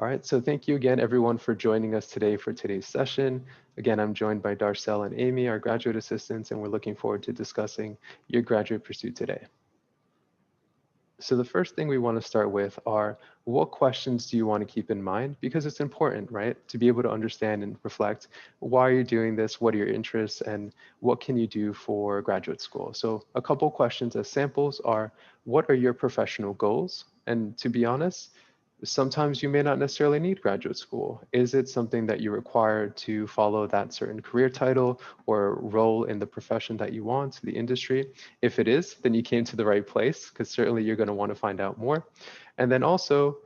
All right, so thank you again, everyone, for joining us today for today's session. Again, I'm joined by Darcel and Amy, our graduate assistants, and we're looking forward to discussing your graduate pursuit today. So the first thing we want to start with are what questions do you want to keep in mind? Because it's important, right? To be able to understand and reflect why you're doing this, what are your interests, and what can you do for graduate school? So a couple questions as samples are, what are your professional goals? And to be honest, sometimes you may not necessarily need graduate school. Is it something that you require to follow that certain career title or role in the profession that you want, the industry? If it is, then you came to the right place because certainly you're going to want to find out more. And then also,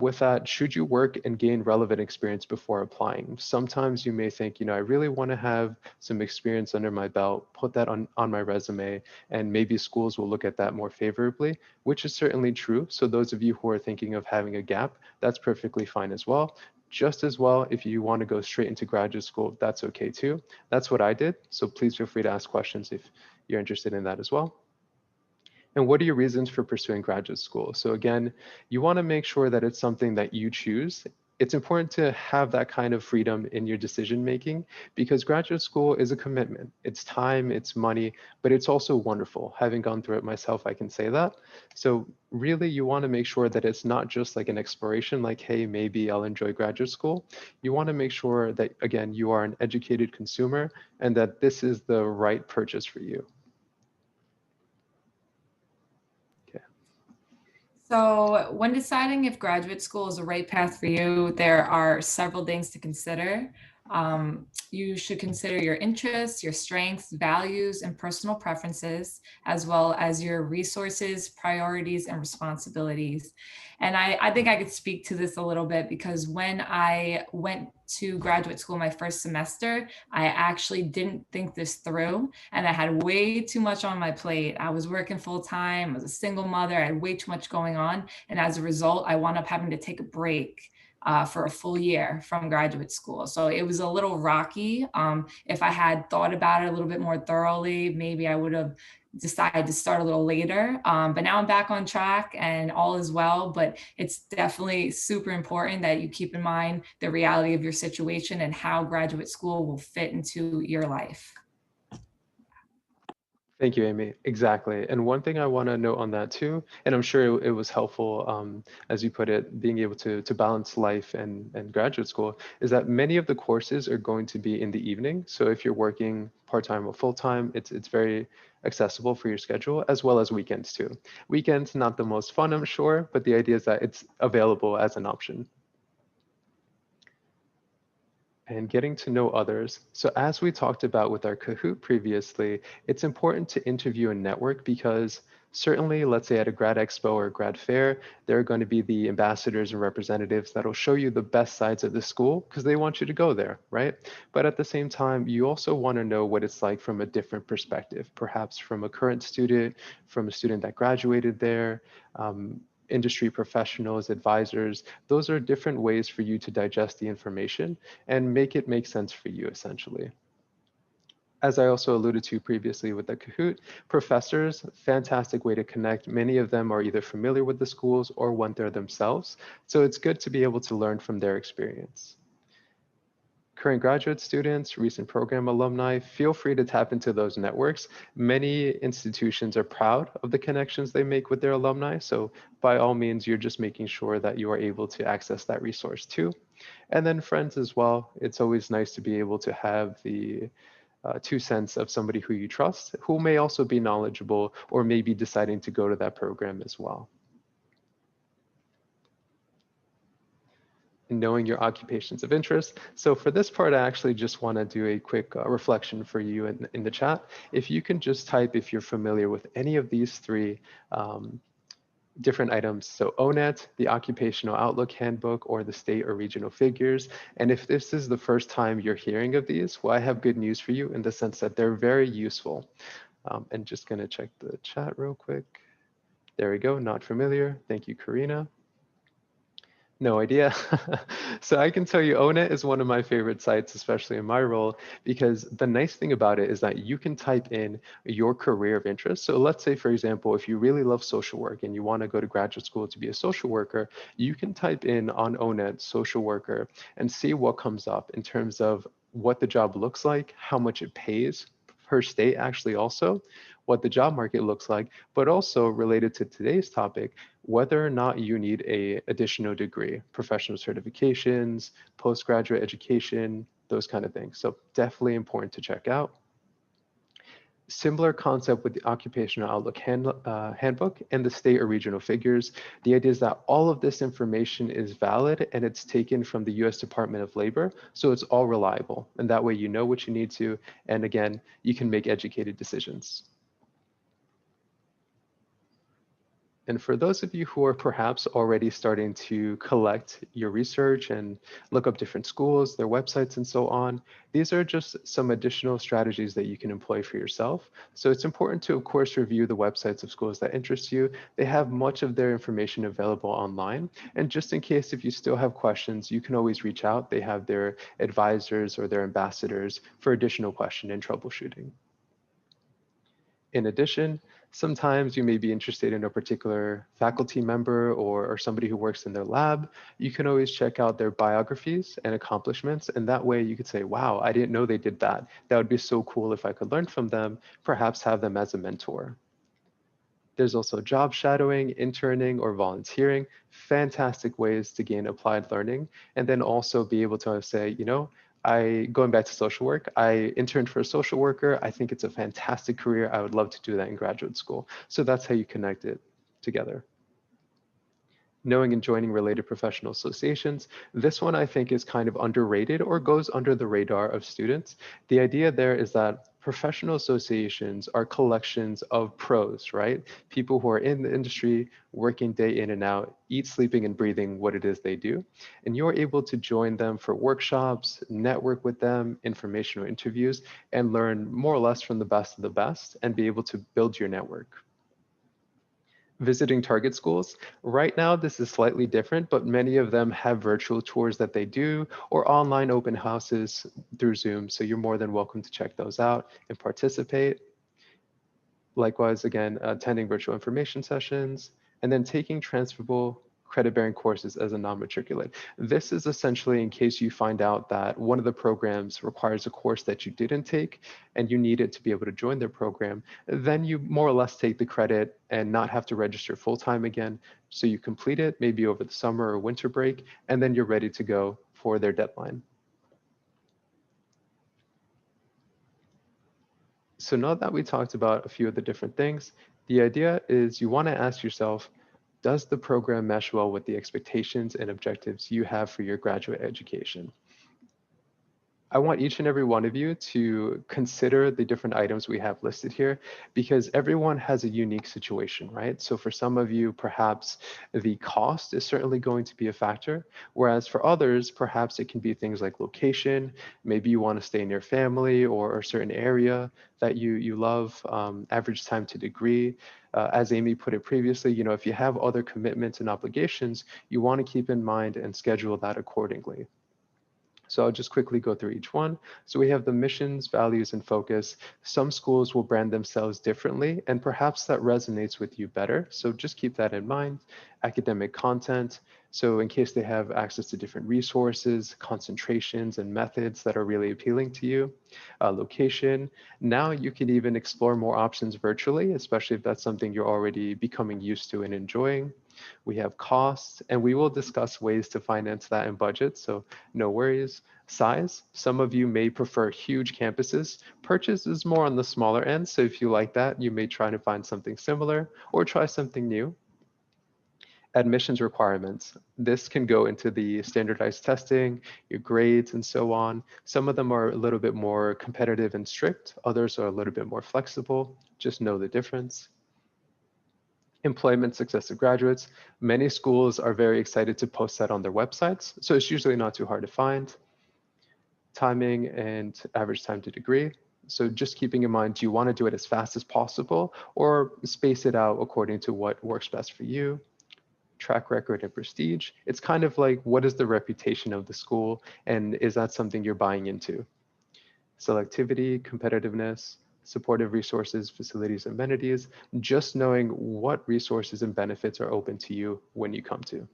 with that, should you work and gain relevant experience before applying? Sometimes you may think, I really want to have some experience under my belt, put that on my resume, and maybe schools will look at that more favorably, which is certainly true. So those of you who are thinking of having a gap, that's perfectly fine as well. Just as well, if you want to go straight into graduate school, that's okay too. That's what I did. So please feel free to ask questions if you're interested in that as well. And what are your reasons for pursuing graduate school? So again, you want to make sure that it's something that you choose. It's important to have that kind of freedom in your decision making because graduate school is a commitment. It's time, it's money, but it's also wonderful. Having gone through it myself, I can say that. So really you want to make sure that it's not just like an exploration, like, hey, maybe I'll enjoy graduate school. You want to make sure that, again, you are an educated consumer and that this is the right purchase for you. Okay. So, when deciding if graduate school is the right path for you, there are several things to consider. You should consider your interests, your strengths, values, and personal preferences, as well as your resources, priorities, and responsibilities. And I think I could speak to this a little bit because when I went to graduate school my first semester, I actually didn't think this through and I had way too much on my plate. I was working full time, I was a single mother, I had way too much going on. And as a result, I wound up having to take a break for a full year from graduate school. So it was a little rocky. If I had thought about it a little bit more thoroughly, maybe I would have decided to start a little later. But now I'm back on track and all is well. But it's definitely super important that you keep in mind the reality of your situation and how graduate school will fit into your life. Thank you, Amy. Exactly. And one thing I want to note on that too, and I'm sure it was helpful, as you put it, being able to balance life and graduate school, is that many of the courses are going to be in the evening. So if you're working part-time or full-time, it's very accessible for your schedule, as well as weekends too. Weekends, not the most fun, I'm sure, but the idea is that it's available as an option. And getting to know others. So as we talked about with our Kahoot previously, it's important to interview and network because certainly, let's say at a grad expo or grad fair, there are going to be the ambassadors and representatives that'll show you the best sides of the school because they want you to go there, right? But at the same time, you also want to know what it's like from a different perspective, perhaps from a current student, from a student that graduated there, industry professionals, advisors. Those are different ways for you to digest the information and make it make sense for you, essentially. As I also alluded to previously with the Kahoot, professors, fantastic way to connect. Many of them are either familiar with the schools or went there themselves. So it's good to be able to learn from their experience. Current graduate students, recent program alumni, feel free to tap into those networks. Many institutions are proud of the connections they make with their alumni. So by all means, you're just making sure that you are able to access that resource too. And then friends as well. It's always nice to be able to have the 2 cents of somebody who you trust, who may also be knowledgeable or may be deciding to go to that program as well. And knowing your occupations of interest. So for this part, I actually just want to do a quick reflection for you in the chat. If you can just type if you're familiar with any of these three different items. So ONET, the Occupational Outlook Handbook, or the state or regional figures. And if this is the first time you're hearing of these, well, I have good news for you in the sense that they're very useful. And just gonna check the chat real quick. There we go, not familiar. Thank you, Karina. No idea. So I can tell you ONET is one of my favorite sites, especially in my role, because the nice thing about it is that you can type in your career of interest. So let's say, for example, if you really love social work and you want to go to graduate school to be a social worker, you can type in on ONET social worker and see what comes up in terms of what the job looks like, how much it pays per state actually also, what the job market looks like, but also related to today's topic, whether or not you need a additional degree, professional certifications, postgraduate education, those kind of things. So definitely important to check out. Similar concept with the Occupational Outlook Handbook and the state or regional figures. The idea is that all of this information is valid and it's taken from the US Department of Labor, so it's all reliable. And that way you know what you need to, and again, you can make educated decisions. And for those of you who are perhaps already starting to collect your research and look up different schools, their websites, and so on, these are just some additional strategies that you can employ for yourself. So it's important to, of course, review the websites of schools that interest you. They have much of their information available online. And just in case if you still have questions, you can always reach out. They have their advisors or their ambassadors for additional question and troubleshooting. In addition, sometimes you may be interested in a particular faculty member or somebody who works in their lab. You can always check out their biographies and accomplishments. And that way you could say, wow, I didn't know they did that. That would be so cool if I could learn from them, perhaps have them as a mentor. There's also job shadowing, interning, or volunteering, fantastic ways to gain applied learning, and then also be able to say, going back to social work, I interned for a social worker. I think it's a fantastic career. I would love to do that in graduate school. So that's how you connect it together. Knowing and joining related professional associations. This one I think is kind of underrated or goes under the radar of students. The idea there is that professional associations are collections of pros, right? People who are in the industry, working day in and out, eat, sleeping, and breathing what it is they do. And you're able to join them for workshops, network with them, informational interviews, and learn more or less from the best of the best and be able to build your network. Visiting target schools. Right now, this is slightly different, but many of them have virtual tours that they do or online open houses through Zoom. So you're more than welcome to check those out and participate. Likewise, again, attending virtual information sessions and then taking transferable credit-bearing courses as a non-matriculate. This is essentially in case you find out that one of the programs requires a course that you didn't take and you need it to be able to join their program, then you more or less take the credit and not have to register full-time again. So you complete it maybe over the summer or winter break, and then you're ready to go for their deadline. So now that we talked about a few of the different things, the idea is you want to ask yourself, does the program mesh well with the expectations and objectives you have for your graduate education? I want each and every one of you to consider the different items we have listed here because everyone has a unique situation, right? So for some of you, perhaps the cost is certainly going to be a factor, whereas for others, perhaps it can be things like location. Maybe you want to stay near family or a certain area that you love, average time to degree. As Amy put it previously, if you have other commitments and obligations, you want to keep in mind and schedule that accordingly. So I'll just quickly go through each one. So we have the missions, values, and focus. Some schools will brand themselves differently, and perhaps that resonates with you better. So just keep that in mind. Academic content. So in case they have access to different resources, concentrations, and methods that are really appealing to you. Location. Now you can even explore more options virtually, especially if that's something you're already becoming used to and enjoying. We have costs, and we will discuss ways to finance that in budget, so no worries. Size, some of you may prefer huge campuses. Purchase is more on the smaller end, so if you like that, you may try to find something similar or try something new. Admissions requirements. This can go into the standardized testing, your grades, and so on. Some of them are a little bit more competitive and strict. Others are a little bit more flexible. Just know the difference. Employment success of graduates. Many schools are very excited to post that on their websites, so it's usually not too hard to find. Timing and average time to degree. So just keeping in mind, do you want to do it as fast as possible or space it out according to what works best for you? track record, and prestige. It's kind of like, what is the reputation of the school, and is that something you're buying into? Selectivity, competitiveness, supportive resources, facilities, amenities, just knowing what resources and benefits are open to you when you come to.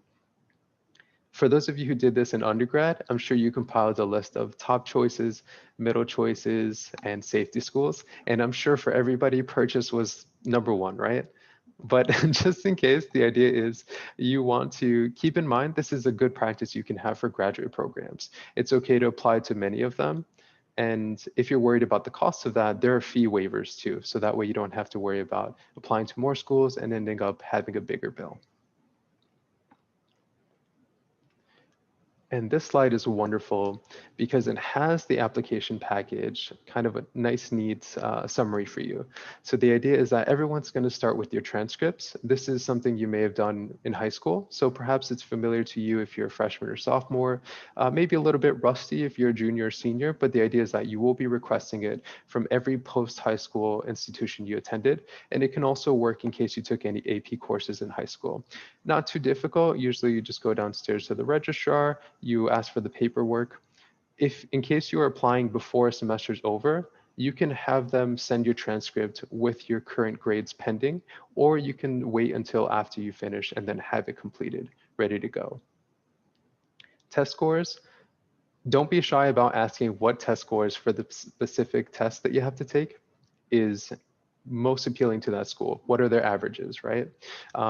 For those of you who did this in undergrad, I'm sure you compiled a list of top choices, middle choices, and safety schools. And I'm sure for everybody, Purchase was number one, right? But just in case, the idea is you want to keep in mind, this is a good practice you can have for graduate programs. It's okay to apply to many of them. And if you're worried about the cost of that, there are fee waivers too. So that way you don't have to worry about applying to more schools and ending up having a bigger bill. And this slide is wonderful because it has the application package, kind of a nice, neat summary for you. So the idea is that everyone's going to start with your transcripts. This is something you may have done in high school. So perhaps it's familiar to you if you're a freshman or sophomore, maybe a little bit rusty if you're a junior or senior, but the idea is that you will be requesting it from every post-high school institution you attended. And it can also work in case you took any AP courses in high school. Not too difficult. Usually you just go downstairs to the registrar, you ask for the paperwork. If in case you are applying before a semester is over, you can have them send your transcript with your current grades pending, or you can wait until after you finish and then have it completed, ready to go. Test scores. Don't be shy about asking what test scores for the specific test that you have to take is most appealing to that school. What are their averages, right?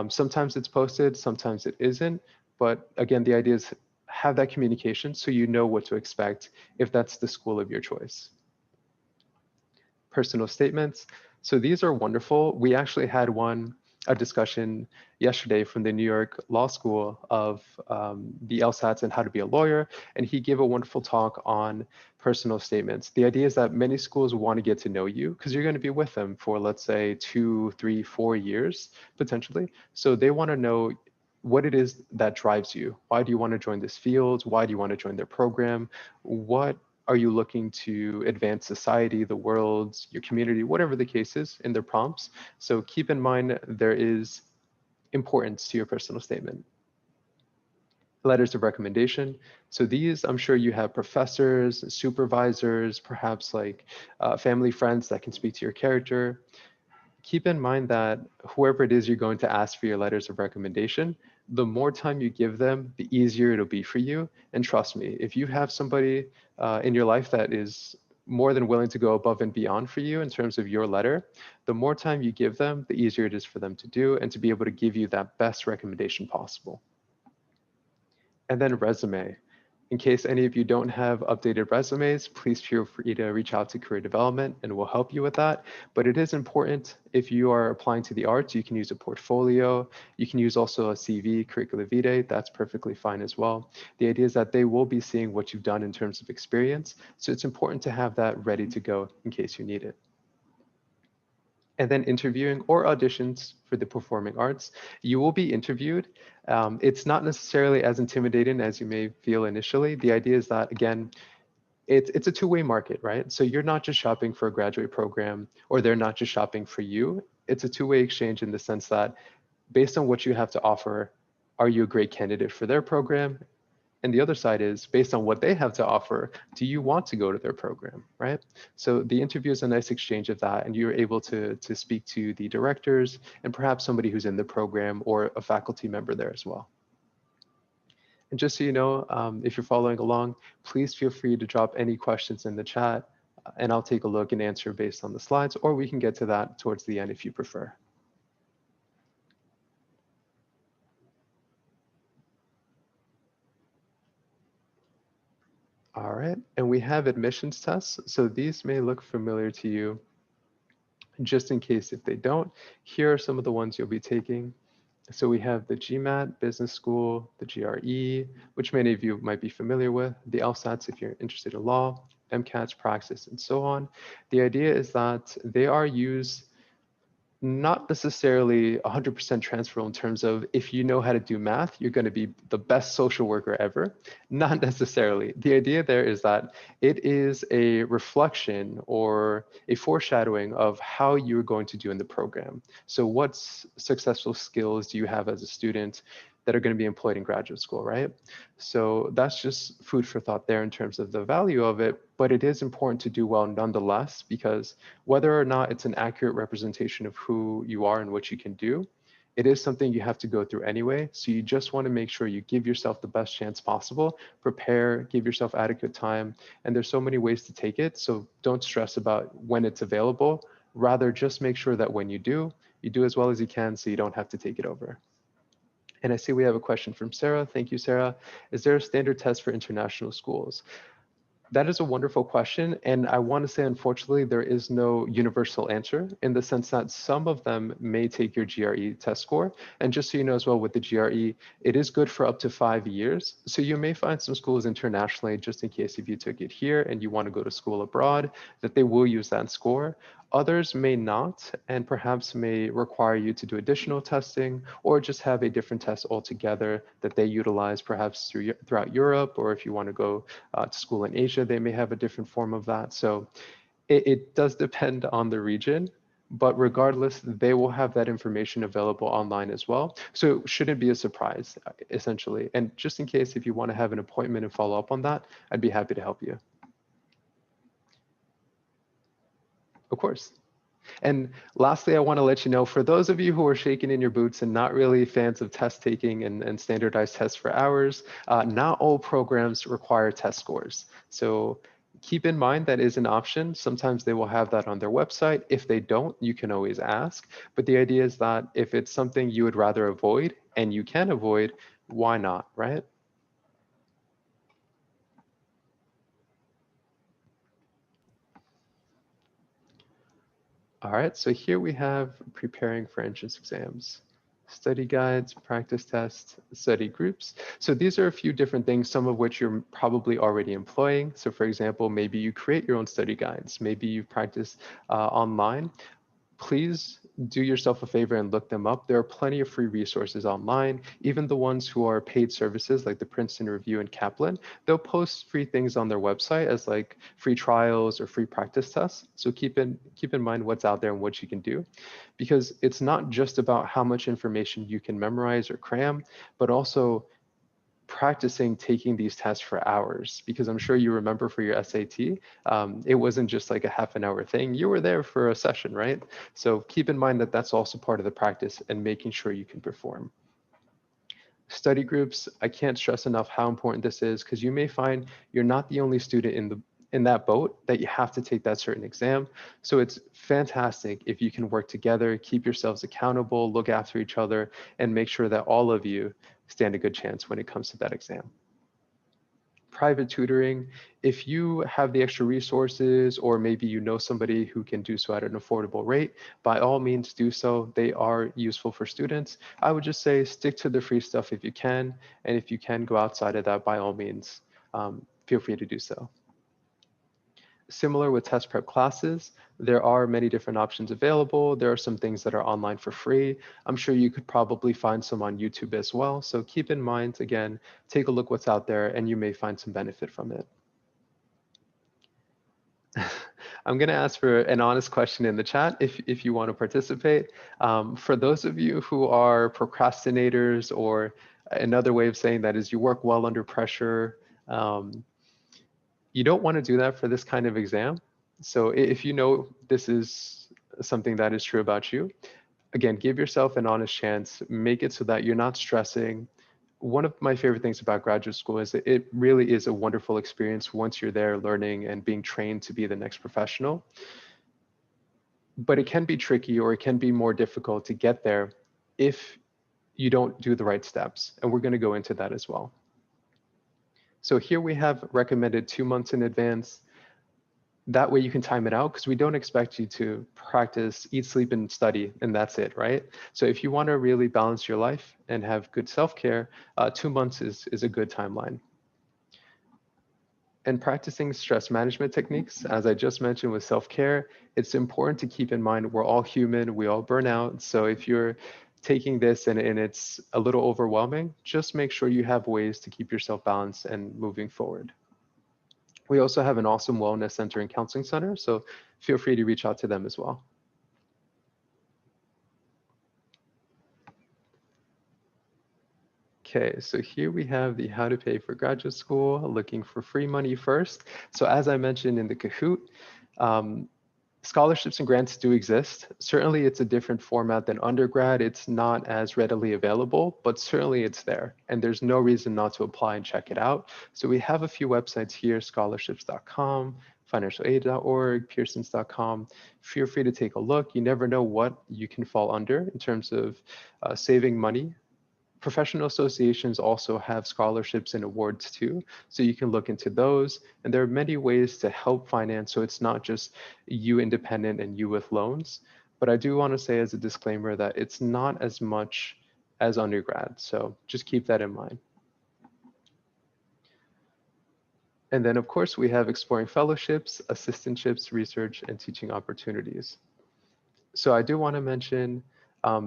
Sometimes it's posted, sometimes it isn't. But again, the idea is have that communication so you know what to expect if that's the school of your choice. Personal statements. So these are wonderful. We actually had a discussion yesterday from the New York Law School of the LSATs and how to be a lawyer. And he gave a wonderful talk on personal statements. The idea is that many schools want to get to know you because you're going to be with them for, let's say, 2, 3, 4 years, potentially. So they want to know what it is that drives you. Why do you want to join this field? Why do you want to join their program? What are you looking to advance society, the world, your community, whatever the case is in their prompts? So keep in mind there is importance to your personal statement. Letters of recommendation. So these, I'm sure you have professors, supervisors, perhaps like family friends that can speak to your character. Keep in mind that whoever it is you're going to ask for your letters of recommendation, the more time you give them, the easier it'll be for you. And trust me, if you have somebody in your life that is more than willing to go above and beyond for you in terms of your letter, the more time you give them, the easier it is for them to do and to be able to give you that best recommendation possible. And then resume. In case any of you don't have updated resumes, please feel free to reach out to Career Development and we'll help you with that. But it is important if you are applying to the arts, you can use a portfolio. You can use also a CV, curricula vitae, that's perfectly fine as well. The idea is that they will be seeing what you've done in terms of experience. So it's important to have that ready to go in case you need it. And then interviewing or auditions for the performing arts. You will be interviewed. It's not necessarily as intimidating as you may feel initially. The idea is that, again, it's a two-way market, right? So you're not just shopping for a graduate program, or they're not just shopping for you. It's a two-way exchange in the sense that based on what you have to offer, are you a great candidate for their program? And the other side is based on what they have to offer, do you want to go to their program, right? So the interview is a nice exchange of that, and you're able to speak to the directors and perhaps somebody who's in the program or a faculty member there as well. And just so you know, if you're following along, please feel free to drop any questions in the chat, and I'll take a look and answer based on the slides, or we can get to that towards the end if you prefer. All right, and we have admissions tests. So these may look familiar to you. Just in case if they don't, here are some of the ones you'll be taking. So we have the GMAT, Business School, the GRE, which many of you might be familiar with, the LSATs if you're interested in law, MCATs, Praxis, and so on. The idea is that they are used not necessarily 100% transferable in terms of if you know how to do math, you're going to be the best social worker ever. Not necessarily. The idea there is that it is a reflection or a foreshadowing of how you're going to do in the program. So what successful skills do you have as a student? that are going to be employed in graduate school, right? So that's just food for thought there in terms of the value of it, but it is important to do well nonetheless, because whether or not it's an accurate representation of who you are and what you can do, it is something you have to go through anyway. So you just want to make sure you give yourself the best chance possible, prepare, give yourself adequate time. And there's so many ways to take it. So don't stress about when it's available. Rather, just make sure that when you do as well as you can so you don't have to take it over. And I see we have a question from Sarah. Thank you, Sarah. Is there a standard test for international schools? That is a wonderful question. And I want to say, unfortunately, there is no universal answer in the sense that some of them may take your GRE test score. And just so you know as well, with the GRE, it is good for up to 5 years. So you may find some schools internationally, just in case if you took it here and you want to go to school abroad, that they will use that score. Others may not, and perhaps may require you to do additional testing or just have a different test altogether that they utilize perhaps throughout Europe, or if you want to go to school in Asia, they may have a different form of that. So it does depend on the region, but regardless, they will have that information available online as well. So it shouldn't be a surprise, essentially. And just in case if you want to have an appointment and follow up on that, I'd be happy to help you. Of course. And lastly, I want to let you know, for those of you who are shaking in your boots and not really fans of test taking and standardized tests for hours, not all programs require test scores. So keep in mind that is an option. Sometimes they will have that on their website. If they don't, you can always ask. But the idea is that if it's something you would rather avoid and you can avoid, why not, right? All right, so here we have preparing for entrance exams, study guides, practice tests, study groups. So these are a few different things, some of which you're probably already employing. So for example, maybe you create your own study guides. Maybe you practice online. Please do yourself a favor and look them up. There are plenty of free resources online. Even the ones who are paid services like the Princeton Review and Kaplan, they'll post free things on their website as like free trials or free practice tests. So keep in mind what's out there and what you can do, because it's not just about how much information you can memorize or cram, but also practicing taking these tests for hours, because I'm sure you remember for your SAT, it wasn't just like a half an hour thing. You were there for a session, right? So keep in mind that that's also part of the practice and making sure you can perform. Study groups, I can't stress enough how important this is, because you may find you're not the only student in that boat that you have to take that certain exam. So it's fantastic if you can work together, keep yourselves accountable, look after each other, and make sure that all of you stand a good chance when it comes to that exam. Private tutoring, if you have the extra resources, or maybe you know somebody who can do so at an affordable rate, by all means do so. They are useful for students. I would just say stick to the free stuff if you can, and if you can go outside of that, by all means, feel free to do so. Similar with test prep classes, there are many different options available. There are some things that are online for free. I'm sure you could probably find some on YouTube as well. So keep in mind, again, take a look what's out there and you may find some benefit from it. I'm going to ask for an honest question in the chat if you want to participate. For those of you who are procrastinators, or another way of saying that is you work well under pressure, you don't want to do that for this kind of exam. So if you know this is something that is true about you, again, give yourself an honest chance, make it so that you're not stressing. One of my favorite things about graduate school is that it really is a wonderful experience once you're there learning and being trained to be the next professional. But it can be tricky, or it can be more difficult to get there if you don't do the right steps. And we're going to go into that as well. So here we have recommended 2 months in advance. That way you can time it out, because we don't expect you to practice, eat, sleep, and study, and that's it, right? So if you want to really balance your life and have good self-care, 2 months is a good timeline. And practicing stress management techniques, as I just mentioned with self-care, it's important to keep in mind we're all human, we all burn out. So if you're taking this and it's a little overwhelming, just make sure you have ways to keep yourself balanced and moving forward. We also have an awesome wellness center and counseling center, so feel free to reach out to them as well. Okay, so here we have the how to pay for graduate school, looking for free money first. So as I mentioned in the Kahoot, um, scholarships and grants do exist. Certainly it's a different format than undergrad. It's not as readily available, but certainly it's there. And there's no reason not to apply and check it out. So we have a few websites here, scholarships.com, financialaid.org, pearsons.com. Feel free to take a look. You never know what you can fall under in terms of saving money. Professional associations also have scholarships and awards too, so you can look into those. And there are many ways to help finance, so it's not just you independent and you with loans. But I do want to say as a disclaimer that it's not as much as undergrad, so just keep that in mind. And then of course we have exploring fellowships, assistantships, research, and teaching opportunities. So I do want to mention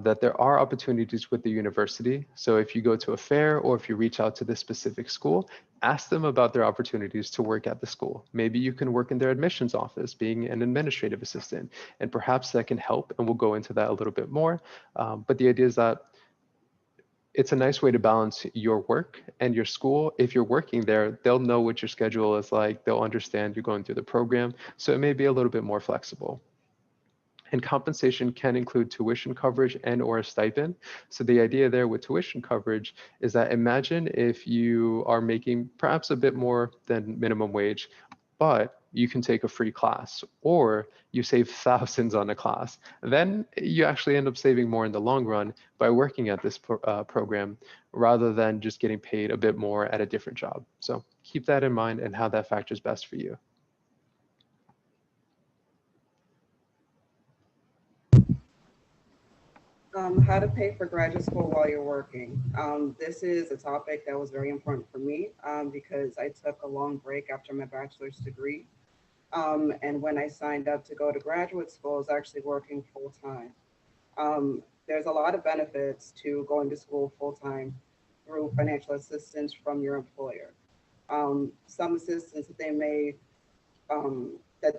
that there are opportunities with the university. So if you go to a fair or if you reach out to this specific school, ask them about their opportunities to work at the school. Maybe you can work in their admissions office, being an administrative assistant, and perhaps that can help. And we'll go into that a little bit more. But the idea is that it's a nice way to balance your work and your school. If you're working there, they'll know what your schedule is like. They'll understand you're going through the program. So it may be a little bit more flexible. And compensation can include tuition coverage and or a stipend. So the idea there with tuition coverage is that imagine if you are making perhaps a bit more than minimum wage, but you can take a free class or you save thousands on a class. Then you actually end up saving more in the long run by working at this program rather than just getting paid a bit more at a different job. So keep that in mind and how that factors best for you. How to pay for graduate school while you're working. This is a topic that was very important for me because I took a long break after my bachelor's degree. And when I signed up to go to graduate school, I was actually working full time. There's a lot of benefits to going to school full time through financial assistance from your employer. Some assistance that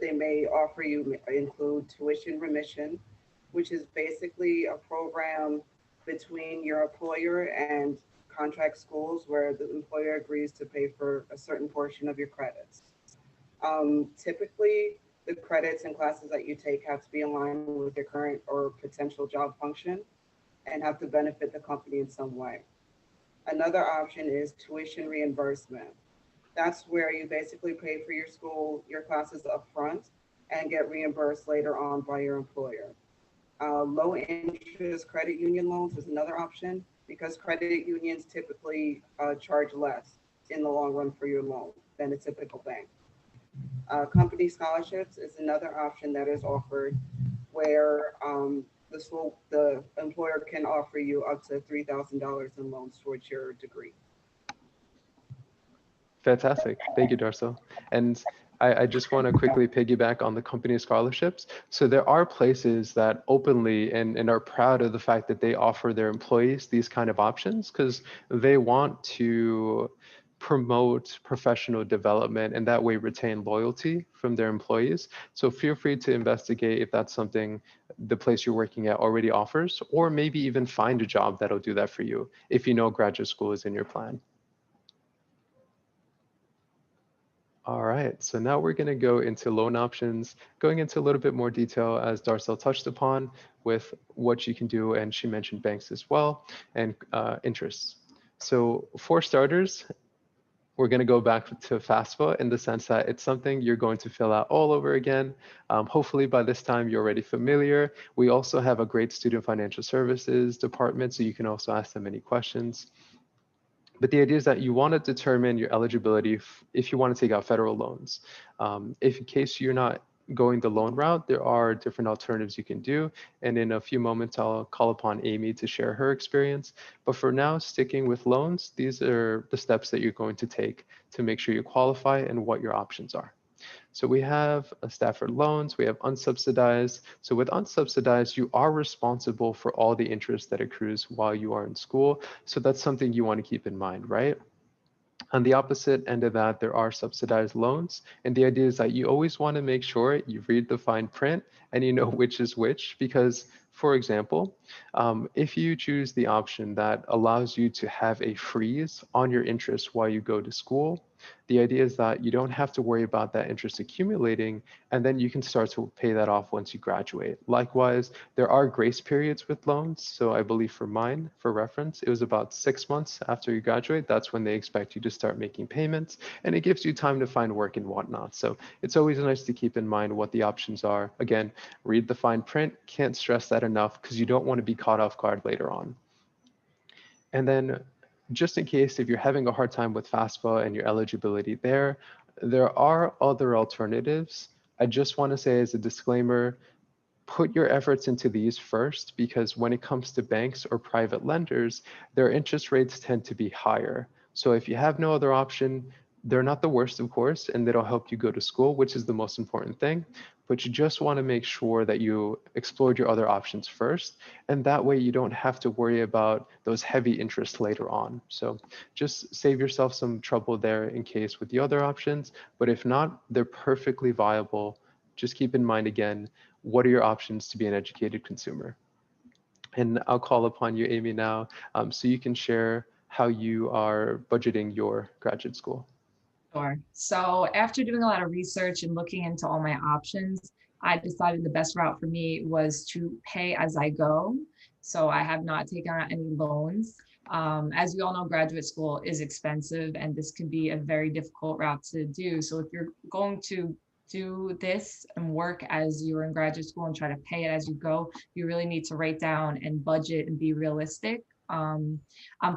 they may offer you include tuition remission, which is basically a program between your employer and contract schools where the employer agrees to pay for a certain portion of your credits. Typically, the credits and classes that you take have to be in line with your current or potential job function and have to benefit the company in some way. Another option is tuition reimbursement. That's where you basically pay for your school, your classes up front and get reimbursed later on by your employer. Low interest credit union loans is another option because credit unions typically charge less in the long run for your loan than a typical bank. Company scholarships is another option that is offered where the employer can offer you up to $3,000 in loans towards your degree. Fantastic. Thank you, Darcel. And I just want to quickly piggyback on the company scholarships. So there are places that openly and are proud of the fact that they offer their employees these kind of options because they want to promote professional development and that way retain loyalty from their employees. So feel free to investigate if that's something the place you're working at already offers, or maybe even find a job that'll do that for you if you know graduate school is in your plan. All right, so now we're going to go into loan options, going into a little bit more detail as Darcel touched upon with what you can do, and she mentioned banks as well, and interests. So for starters, we're going to go back to FAFSA in the sense that it's something you're going to fill out all over again. Hopefully by this time you're already familiar. We also have a great student financial services department, so you can also ask them any questions. But the idea is that you want to determine your eligibility if you want to take out federal loans. If in case you're not going the loan route, there are different alternatives you can do. And in a few moments, I'll call upon Amy to share her experience. But for now, sticking with loans, these are the steps that you're going to take to make sure you qualify and what your options are. So we have Stafford loans, we have unsubsidized. So with unsubsidized, you are responsible for all the interest that accrues while you are in school. So that's something you want to keep in mind, right? On the opposite end of that, there are subsidized loans. And the idea is that you always want to make sure you read the fine print and you know which is which, because for example, if you choose the option that allows you to have a freeze on your interest while you go to school, the idea is that you don't have to worry about that interest accumulating, and then you can start to pay that off once you graduate. Likewise, there are grace periods with loans. So I believe for mine, for reference, it was about 6 months after you graduate. That's when they expect you to start making payments, and it gives you time to find work and whatnot. So it's always nice to keep in mind what the options are. Again, read the fine print. Can't stress that enough because you don't want to be caught off guard later on. And then just in case if you're having a hard time with FAFSA and your eligibility there, there are other alternatives. I just want to say as a disclaimer, put your efforts into these first, because when it comes to banks or private lenders, their interest rates tend to be higher. So if you have no other option, they're not the worst, of course, and they'll help you go to school, which is the most important thing. But you just want to make sure that you explored your other options first, and that way you don't have to worry about those heavy interests later on. So just save yourself some trouble there in case with the other options, but if not, they're perfectly viable. Just keep in mind again, what are your options to be an educated consumer? And I'll call upon you, Amy, now, so you can share how you are budgeting your graduate school. Sure. So after doing a lot of research and looking into all my options, I decided the best route for me was to pay as I go. So I have not taken out any loans. As we all know, graduate school is expensive, and this could be a very difficult route to do. So if you're going to do this and work as you're in graduate school and try to pay it as you go, you really need to write down and budget and be realistic. I'm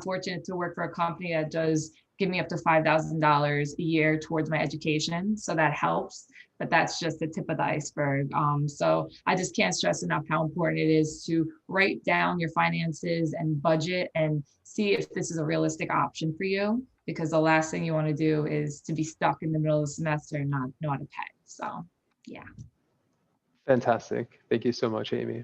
fortunate to work for a company that does give me up to $5,000 a year towards my education. So that helps, but that's just the tip of the iceberg. So I just can't stress enough how important it is to write down your finances and budget and see if this is a realistic option for you, because the last thing you want to do is to be stuck in the middle of the semester and not know how to pay. So yeah. Fantastic. Thank you so much, Amy.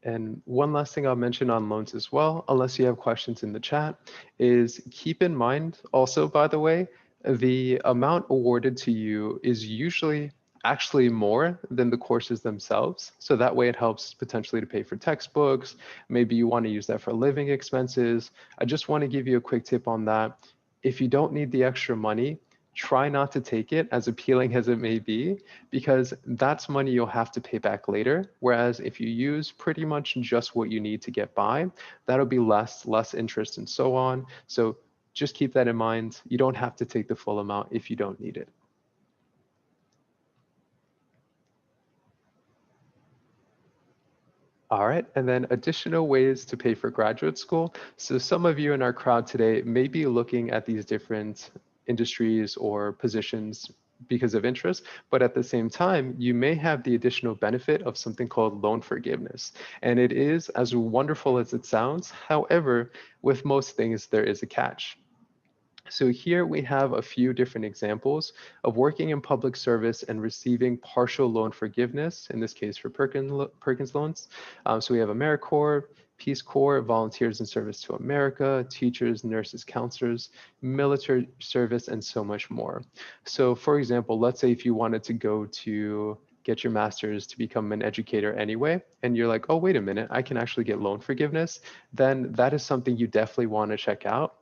And one last thing I'll mention on loans as well, unless you have questions in the chat, is keep in mind also, by the way, the amount awarded to you is usually actually more than the courses themselves. So that way it helps potentially to pay for textbooks. Maybe you want to use that for living expenses. I just want to give you a quick tip on that. If you don't need the extra money, try not to take it, as appealing as it may be, because that's money you'll have to pay back later. Whereas if you use pretty much just what you need to get by, that'll be less interest and so on. So just keep that in mind. You don't have to take the full amount if you don't need it. All right, and then additional ways to pay for graduate school. So some of you in our crowd today may be looking at these different industries or positions because of interest, but at the same time, you may have the additional benefit of something called loan forgiveness. And it is as wonderful as it sounds. However, with most things, there is a catch. So here we have a few different examples of working in public service and receiving partial loan forgiveness, in this case for Perkins loans. So we have AmeriCorps, Peace Corps, Volunteers in Service to America, teachers, nurses, counselors, military service, and so much more. So for example, let's say if you wanted to go to get your master's to become an educator anyway, and you're like, oh, wait a minute, I can actually get loan forgiveness, then that is something you definitely want to check out.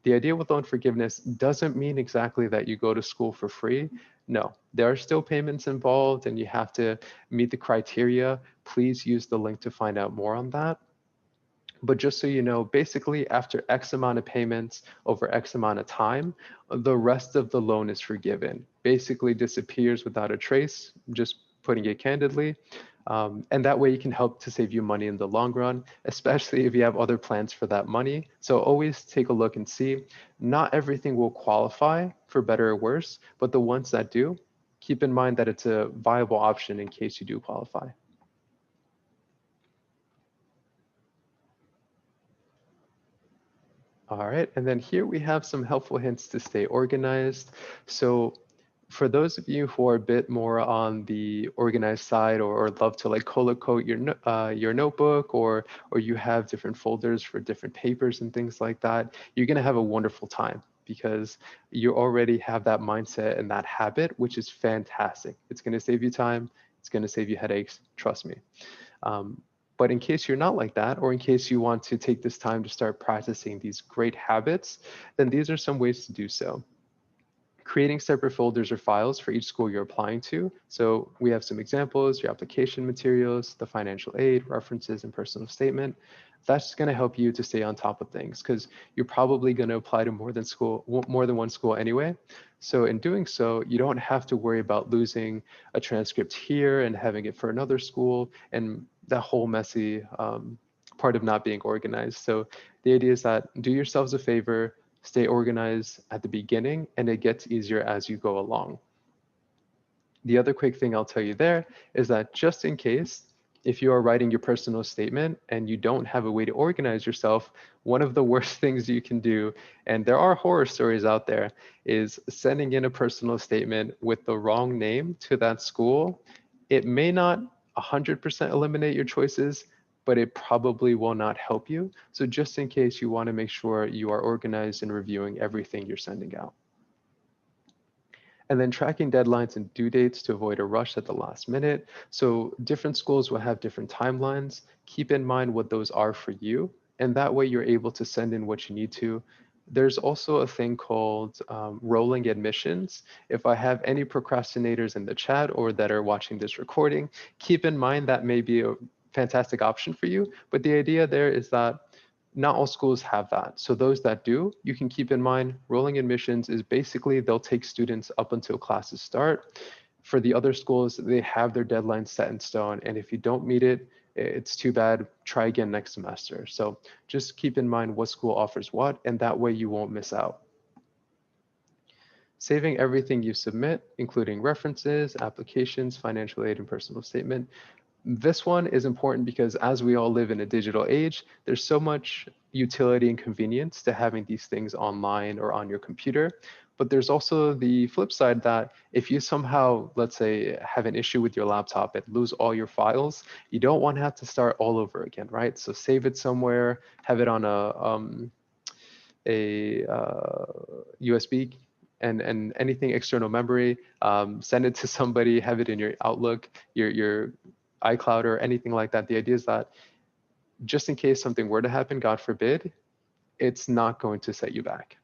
The idea with loan forgiveness doesn't mean exactly that you go to school for free. No, there are still payments involved and you have to meet the criteria. Please use the link to find out more on that. But just so you know, basically after X amount of payments over X amount of time, the rest of the loan is forgiven. Basically disappears without a trace, just putting it candidly. And that way you can help to save you money in the long run, especially if you have other plans for that money. So always take a look and see. Not everything will qualify for better or worse, but the ones that do, keep in mind that it's a viable option in case you do qualify. All right, and then here we have some helpful hints to stay organized. So for those of you who are a bit more on the organized side or love to like color code your notebook or you have different folders for different papers and things like that, you're gonna have a wonderful time. because you already have that mindset and that habit, which is fantastic. It's going to save you time. It's going to save you headaches. Trust me. But in case you're not like that, or in case you want to take this time to start practicing these great habits, then these are some ways to do so. Creating separate folders or files for each school you're applying to. So we have some examples, your application materials, the financial aid, references, and personal statement. That's going to help you to stay on top of things because you're probably going to apply to more than one school anyway. So in doing so, you don't have to worry about losing a transcript here and having it for another school and that whole messy part of not being organized. So the idea is that do yourselves a favor, stay organized at the beginning, and it gets easier as you go along. The other quick thing I'll tell you there is that just in case, if you are writing your personal statement and you don't have a way to organize yourself, one of the worst things you can do, and there are horror stories out there, is sending in a personal statement with the wrong name to that school. It may not 100% eliminate your choices, but it probably will not help you. So just in case, you want to make sure you are organized and reviewing everything you're sending out. And then tracking deadlines and due dates to avoid a rush at the last minute. So different schools will have different timelines. Keep in mind what those are for you. And that way you're able to send in what you need to. There's also a thing called rolling admissions. If I have any procrastinators in the chat or that are watching this recording, keep in mind that may be a fantastic option for you. But the idea there is that not all schools have that. So those that do, you can keep in mind rolling admissions is basically they'll take students up until classes start. For the other schools, they have their deadline set in stone. And if you don't meet it, it's too bad, try again next semester. So just keep in mind what school offers what, and that way you won't miss out. Saving everything you submit, including references, applications, financial aid, and personal statement. This one is important because as we all live in a digital age, there's so much utility and convenience to having these things online or on your computer. But there's also the flip side that if you somehow, let's say, have an issue with your laptop and lose all your files, you don't want to have to start all over again, right? So save it somewhere, have it on a USB and anything external memory, send it to somebody, have it in your Outlook, your iCloud or anything like that. The idea is that just in case something were to happen, God forbid, it's not going to set you back.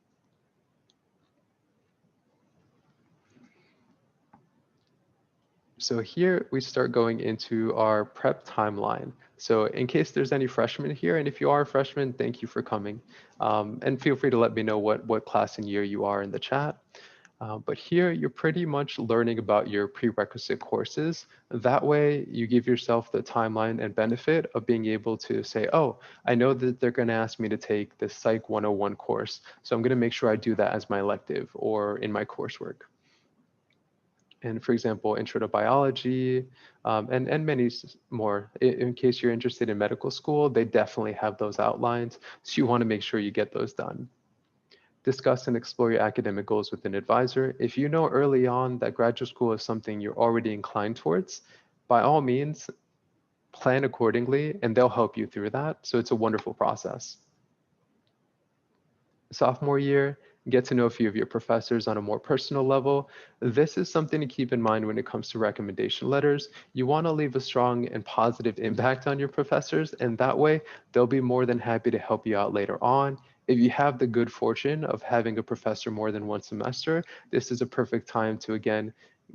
So here we start going into our prep timeline. So in case there's any freshmen here, and if you are a freshman, thank you for coming. And feel free to let me know what class and year you are in the chat. But here you're pretty much learning about your prerequisite courses. That way you give yourself the timeline and benefit of being able to say, oh, I know that they're going to ask me to take this Psych 101 course. So I'm going to make sure I do that as my elective or in my coursework. And for example, Intro to Biology, and many more. In case you're interested in medical school, they definitely have those outlines. So you want to make sure you get those done. Discuss and explore your academic goals with an advisor. If you know early on that graduate school is something you're already inclined towards, by all means, plan accordingly and they'll help you through that. So it's a wonderful process. Sophomore year, get to know a few of your professors on a more personal level. This is something to keep in mind when it comes to recommendation letters. You want to leave a strong and positive impact on your professors, and that way they'll be more than happy to help you out later on. If you have the good fortune of having a professor more than one semester, this is a perfect time to, again,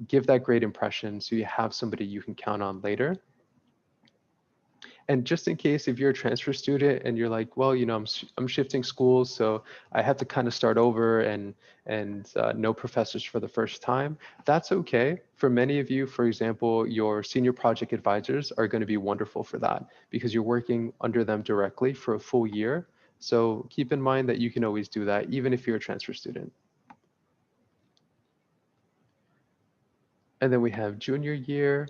give that great impression so you have somebody you can count on later. And just in case if you're a transfer student and you're like, well, you know, I'm shifting schools, so I have to kind of start over and know professors for the first time, that's okay. For many of you, for example, your senior project advisors are going to be wonderful for that because you're working under them directly for a full year. So keep in mind that you can always do that, even if you're a transfer student. And then we have junior year,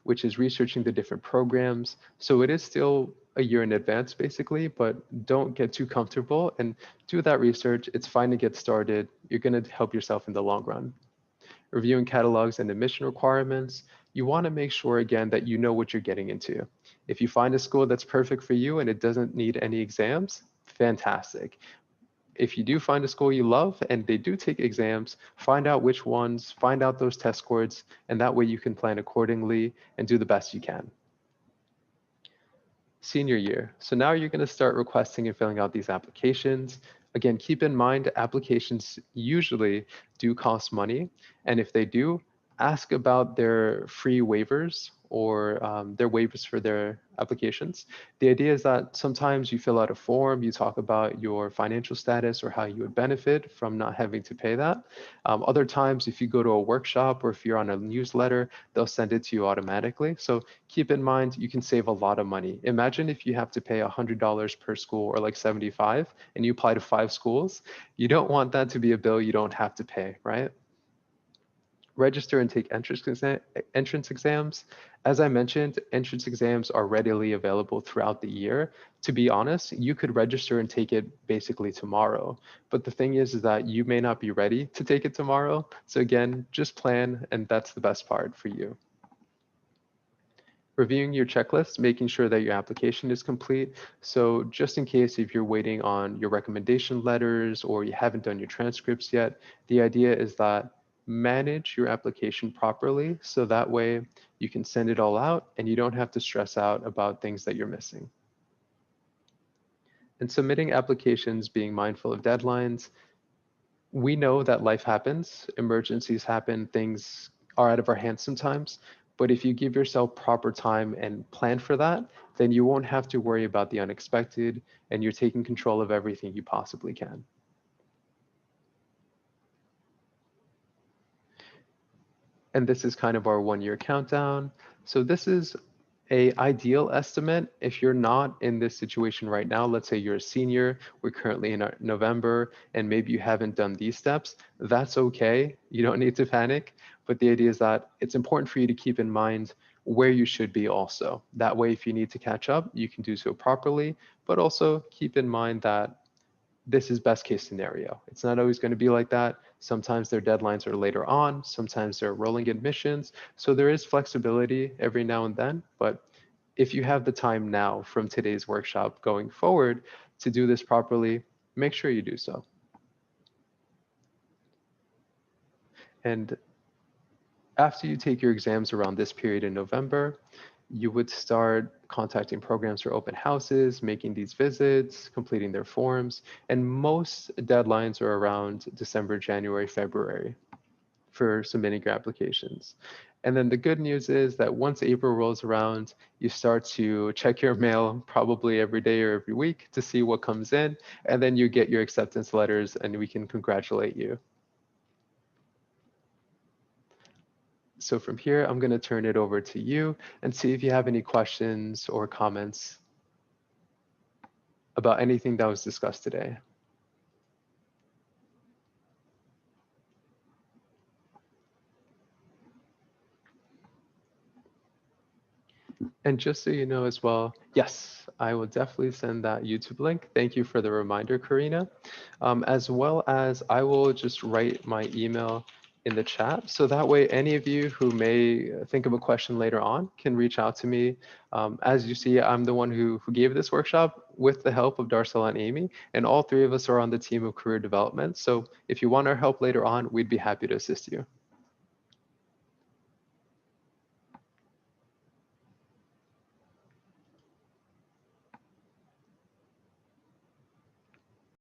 which is researching the different programs. So it is still a year in advance, basically, but don't get too comfortable and do that research. It's fine to get started. You're going to help yourself in the long run. Reviewing catalogs and admission requirements. You want to make sure, again, that you know what you're getting into. If you find a school that's perfect for you and it doesn't need any exams, fantastic. if you do find a school you love and they do take exams, find out which ones, find out those test scores, and that way you can plan accordingly and do the best you can. Senior year. So now you're going to start requesting and filling out these applications. Again, keep in mind applications usually do cost money. And if they do, ask about their free waivers or their waivers for their applications. The idea is that sometimes you fill out a form, you talk about your financial status or how you would benefit from not having to pay that. Other times, if you go to a workshop or if you're on a newsletter, they'll send it to you automatically. So keep in mind, you can save a lot of money. Imagine if you have to pay $100 per school or like 75 and you apply to 5 schools. You don't want that to be a bill you don't have to pay, right? Register and take entrance exams. As I mentioned, entrance exams are readily available throughout the year. To be honest, you could register and take it basically tomorrow. But the thing is that you may not be ready to take it tomorrow. So again, just plan, and that's the best part for you. Reviewing your checklist, making sure that your application is complete. So just in case if you're waiting on your recommendation letters or you haven't done your transcripts yet, the idea is that manage your application properly so that way you can send it all out and you don't have to stress out about things that you're missing. And submitting applications, being mindful of deadlines. We know that life happens, emergencies happen, things are out of our hands sometimes, but if you give yourself proper time and plan for that, then you won't have to worry about the unexpected and you're taking control of everything you possibly can. And this is kind of our 1-year countdown. So this is an ideal estimate. If you're not in this situation right now, let's say you're a senior, we're currently in November, and maybe you haven't done these steps, that's okay. You don't need to panic. But the idea is that it's important for you to keep in mind where you should be also. That way, if you need to catch up, you can do so properly, but also keep in mind that this is best case scenario. It's not always going to be like that. Sometimes their deadlines are later on. Sometimes they're rolling admissions. So there is flexibility every now and then. But if you have the time now from today's workshop going forward to do this properly, make sure you do so. And after you take your exams around this period in November, you would start contacting programs for open houses, making these visits, completing their forms, and most deadlines are around December, January, February for submitting your applications. And then the good news is that once April rolls around, you start to check your mail probably every day or every week to see what comes in, and then you get your acceptance letters and we can congratulate you. So from here, I'm going to turn it over to you and see if you have any questions or comments about anything that was discussed today. And just so you know as well, yes, I will definitely send that YouTube link. Thank you for the reminder, Karina. As well as I will just write my email in the chat. So that way, any of you who may think of a question later on can reach out to me. As you see, I'm the one who gave this workshop with the help of Darcel and Amy, and all 3 of us are on the team of career development. So if you want our help later on, we'd be happy to assist you.